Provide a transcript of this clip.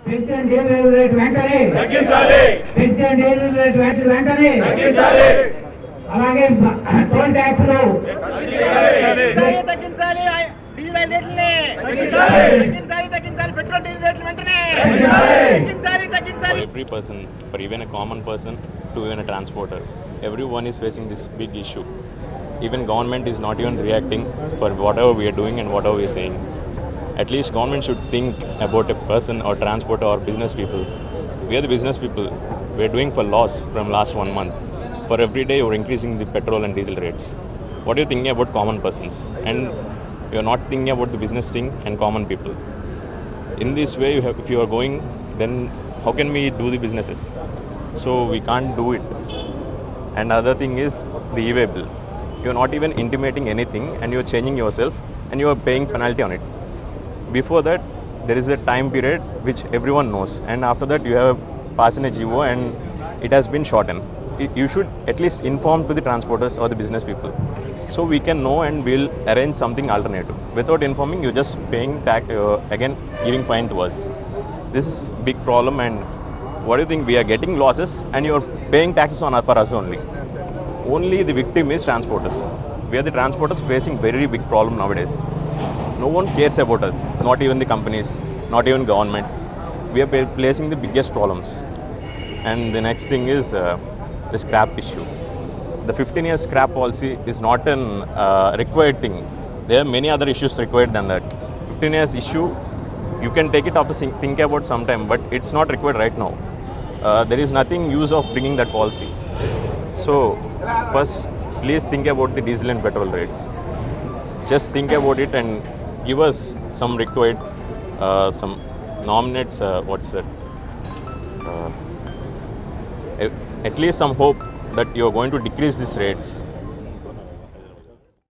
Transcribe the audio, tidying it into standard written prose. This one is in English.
Pension diesel rate వెంటనే తగ్గించాలి. Pension diesel rate వెంటనే తగ్గించాలి. అలాగే టోల్ ట్యాక్స్లు తగ్గించాలి డీజిల్ రేట్లని తగ్గించాలి పెట్రోల్ డీజిల్ రేట్లు వెంటనే తగ్గించాలి. For every person, for even a common person to even a transporter, everyone is facing this big issue. Even government is not even reacting for whatever we are doing and whatever we are saying. At least government should think about a person or transporter or business people. We are the business people. We are doing for loss from last 1 month. For every day you are increasing the petrol and diesel rates. What are you thinking about common persons? And you are not thinking about the business thing and common people. In this way, if you are going, then how can we do the businesses? So we can't do it. And other thing is the e-way bill. You are not even intimating anything and you are changing yourself and you are paying penalty on it. Before that, there is a time period which everyone knows, and after that you have passed a GO and it has been shortened. You should at least inform to the transporters or the business people, so we can know and we'll arrange something alternative. Without informing, you're just paying tax again, giving fine to us. This is big problem. And what do you think? We are getting losses and you're paying taxes on for us only. Only the victim is transporters. We are the transporters facing very big problem nowadays. No one cares about us, not even the companies, not even government. We are facing the biggest problems. And the next thing is the scrap issue. The 15-year scrap policy is not an required thing. There are many other issues required than that. 15 years issue, you can take it after think about some time, but it's not required right now. There is nothing use of bringing that policy. So first, please think about the diesel and petrol rates. Just think about it and give us some required, some nominates, what's that? At least some hope that you are going to decrease these rates.